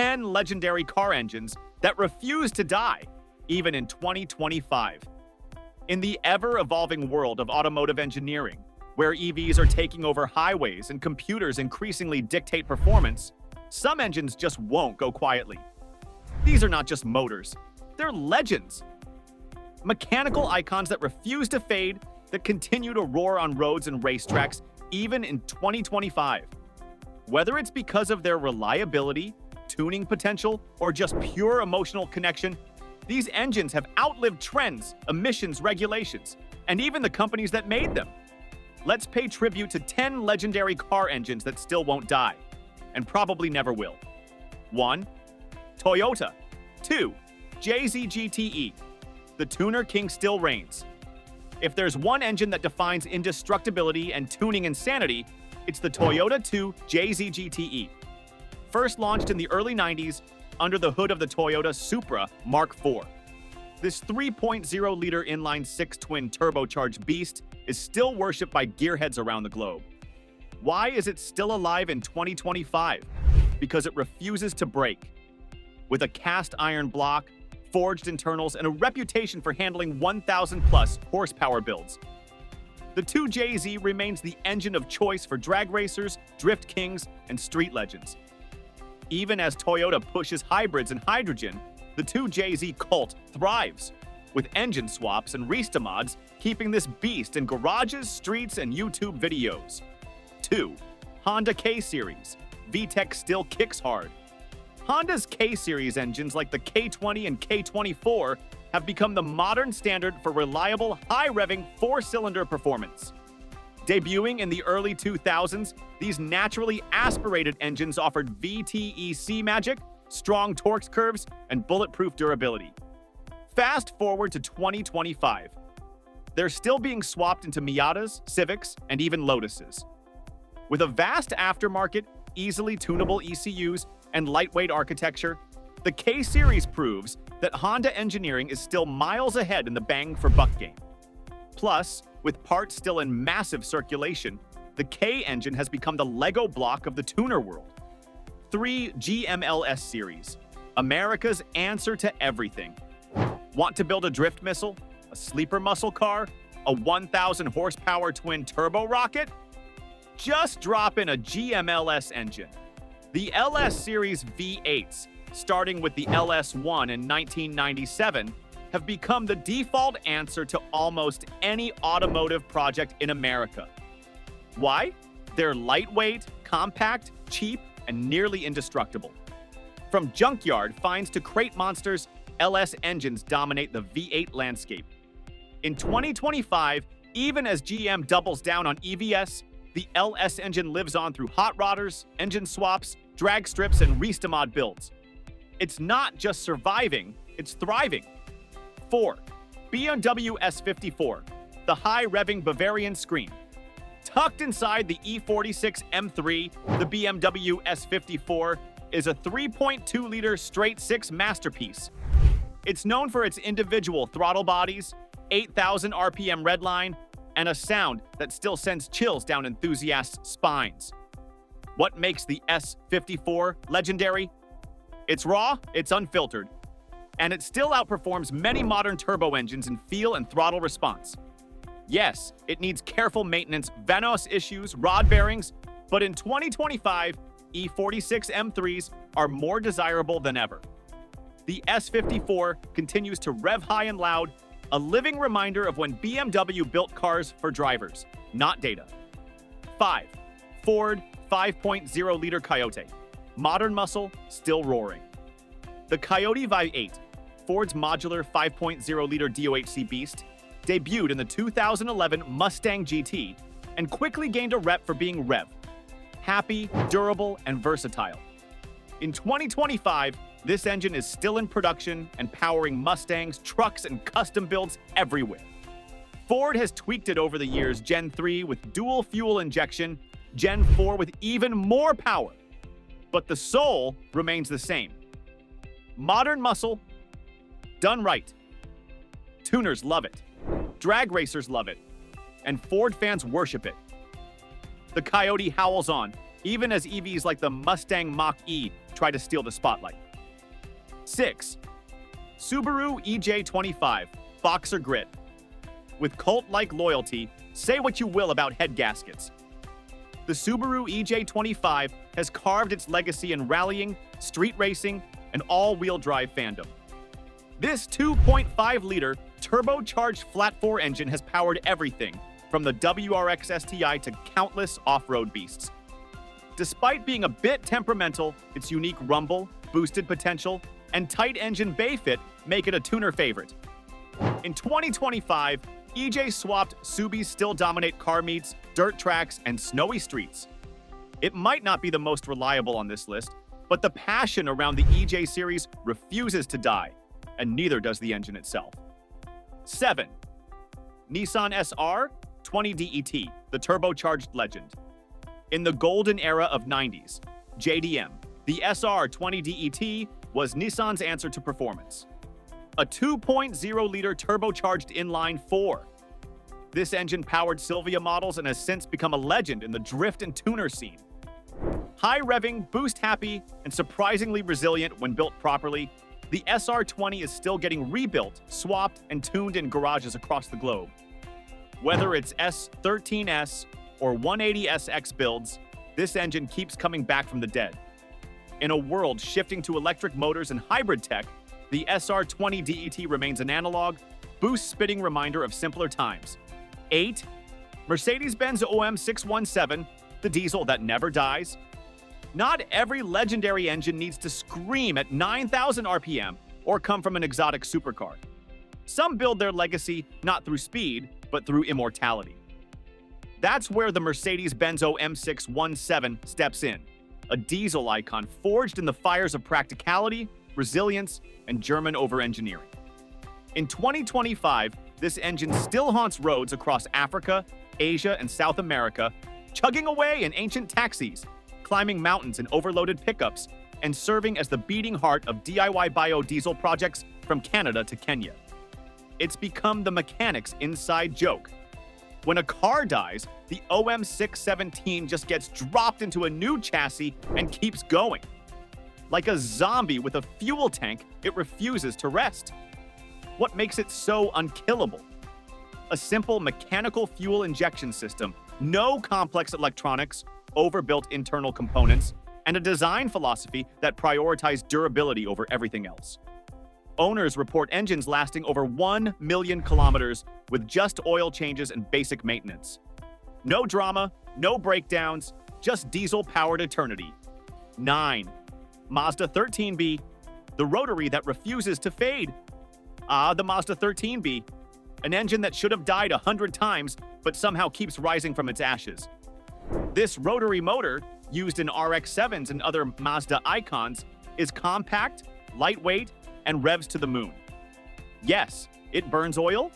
10 legendary car engines that refuse to die, even in 2025. In the ever-evolving world of automotive engineering, where EVs are taking over highways and computers increasingly dictate performance, some engines just won't go quietly. These are not just motors, they're legends. Mechanical icons that refuse to fade, that continue to roar on roads and racetracks even in 2025. Whether it's because of their reliability, tuning potential, or just pure emotional connection, these engines have outlived trends, emissions regulations, and even the companies that made them. Let's pay tribute to 10 legendary car engines that still won't die, and probably never will. 1. Toyota. 2. JZGTE. The tuner king still reigns. If there's one engine that defines indestructibility and tuning insanity, it's the Toyota 2 JZGTE. First launched in the early 90s under the hood of the Toyota Supra Mark IV. This 3.0-liter inline-six twin turbocharged beast is still worshipped by gearheads around the globe. Why is it still alive in 2025? Because it refuses to break. With a cast iron block, forged internals, and a reputation for handling 1,000-plus horsepower builds, the 2JZ remains the engine of choice for drag racers, drift kings, and street legends. Even as Toyota pushes hybrids and hydrogen, the 2JZ cult thrives, with engine swaps and Rista mods keeping this beast in garages, streets, and YouTube videos. 2. Honda K-Series. VTEC still kicks hard. Honda's K-Series engines like the K20 and K24 have become the modern standard for reliable, high-revving four-cylinder performance. Debuting in the early 2000s, these naturally aspirated engines offered VTEC magic, strong torque curves, and bulletproof durability. Fast forward to 2025. They're still being swapped into Miatas, Civics, and even Lotuses. With a vast aftermarket, easily tunable ECUs, and lightweight architecture, the K-Series proves that Honda engineering is still miles ahead in the bang-for-buck game. Plus, with parts still in massive circulation, the K engine has become the Lego block of the tuner world. 3. GMLS Series. America's answer to everything. Want to build a drift missile, a sleeper muscle car, a 1,000-horsepower twin turbo rocket? Just drop in a GMLS engine. The LS Series V8s, starting with the LS1 in 1997, have become the default answer to almost any automotive project in America. Why? They're lightweight, compact, cheap, and nearly indestructible. From junkyard finds to crate monsters, LS engines dominate the V8 landscape. In 2025, even as GM doubles down on EVS, the LS engine lives on through hot rodders, engine swaps, drag strips, and Rista mod builds. It's not just surviving, it's thriving. 4. BMW S54, the high-revving Bavarian scream. Tucked inside the E46 M3, the BMW S54 is a 3.2-liter straight-six masterpiece. It's known for its individual throttle bodies, 8,000 RPM redline, and a sound that still sends chills down enthusiasts' spines. What makes the S54 legendary? It's raw, it's unfiltered, and it still outperforms many modern turbo engines in feel and throttle response. Yes, it needs careful maintenance, VANOS issues, rod bearings, but in 2025, E46 M3s are more desirable than ever. The S54 continues to rev high and loud, a living reminder of when BMW built cars for drivers, not data. 5. Ford 5.0-liter Coyote. Modern muscle, still roaring. The Coyote Vive 8, Ford's modular 5.0-liter DOHC beast, debuted in the 2011 Mustang GT and quickly gained a rep for being rev. Happy, durable, and versatile. In 2025, this engine is still in production and powering Mustangs, trucks, and custom builds everywhere. Ford has tweaked it over the years, Gen 3 with dual fuel injection, Gen 4 with even more power. But the soul remains the same. Modern muscle, done right. Tuners love it. Drag racers love it. And Ford fans worship it. The Coyote howls on, even as EVs like the Mustang Mach-E try to steal the spotlight. 6. Subaru EJ25 Boxer Grit. With cult-like loyalty, say what you will about head gaskets. The Subaru EJ25 has carved its legacy in rallying, street racing, and all-wheel drive fandom. This 2.5-liter turbocharged flat-four engine has powered everything from the WRX STI to countless off-road beasts. Despite being a bit temperamental, its unique rumble, boosted potential, and tight engine bay fit make it a tuner favorite. In 2025, EJ swapped Subis still dominate car meets, dirt tracks, and snowy streets. It might not be the most reliable on this list, but the passion around the EJ series refuses to die, and neither does the engine itself. 7. Nissan SR 20DET, the turbocharged legend. In the golden era of 90s, JDM, the SR 20DET was Nissan's answer to performance. A 2.0-liter turbocharged inline-four. This engine powered Silvia models and has since become a legend in the drift and tuner scene. High-revving, boost-happy, and surprisingly resilient when built properly, the SR20 is still getting rebuilt, swapped, and tuned in garages across the globe. Whether it's S13S or 180SX builds, this engine keeps coming back from the dead. In a world shifting to electric motors and hybrid tech, the SR20 DET remains an analog, boost-spitting reminder of simpler times. 8. Mercedes-Benz OM617, the diesel that never dies. Not every legendary engine needs to scream at 9,000 RPM or come from an exotic supercar. Some build their legacy not through speed, but through immortality. That's where the Mercedes-Benz OM617 steps in, a diesel icon forged in the fires of practicality, resilience, and German over-engineering. In 2025, this engine still haunts roads across Africa, Asia, and South America, chugging away in ancient taxis, climbing mountains in overloaded pickups, and serving as the beating heart of DIY biodiesel projects from Canada to Kenya. It's become the mechanic's inside joke. When a car dies, the OM617 just gets dropped into a new chassis and keeps going. Like a zombie with a fuel tank, it refuses to rest. What makes it so unkillable? A simple mechanical fuel injection system, no complex electronics, overbuilt internal components, and a design philosophy that prioritizes durability over everything else. Owners report engines lasting over 1 million kilometers with just oil changes and basic maintenance. No drama, no breakdowns, just diesel-powered eternity. 9. Mazda 13B, the rotary that refuses to fade. The Mazda 13B, an engine that should have died 100 times, but somehow keeps rising from its ashes. This rotary motor, used in RX-7s and other Mazda icons, is compact, lightweight, and revs to the moon. Yes, it burns oil.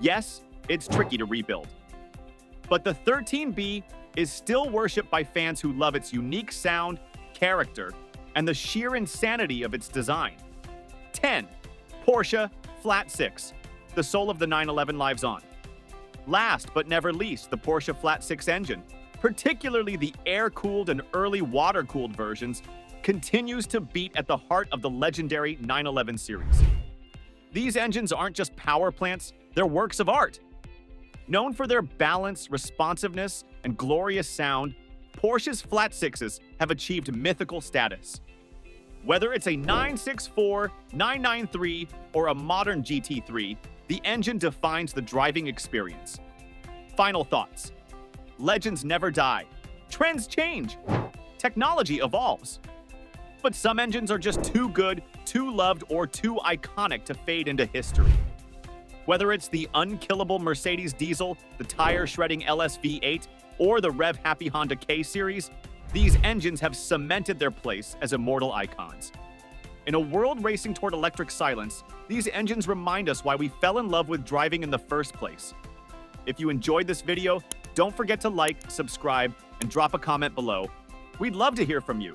Yes, it's tricky to rebuild. But the 13B is still worshipped by fans who love its unique sound, character, and the sheer insanity of its design. 10. Porsche Flat 6, the soul of the 911 lives on. Last but never least, the Porsche Flat 6 engine, particularly the air-cooled and early water-cooled versions, continues to beat at the heart of the legendary 911 series. These engines aren't just power plants, they're works of art. Known for their balance, responsiveness, and glorious sound, Porsche's Flat 6s have achieved mythical status. Whether it's a 964, 993, or a modern GT3, the engine defines the driving experience. Final thoughts. Legends never die. Trends change. Technology evolves. But some engines are just too good, too loved, or too iconic to fade into history. Whether it's the unkillable Mercedes diesel, the tire-shredding LS V8, or the rev-happy Honda K series, these engines have cemented their place as immortal icons. In a world racing toward electric silence, these engines remind us why we fell in love with driving in the first place. If you enjoyed this video, don't forget to like, subscribe, and drop a comment below. We'd love to hear from you.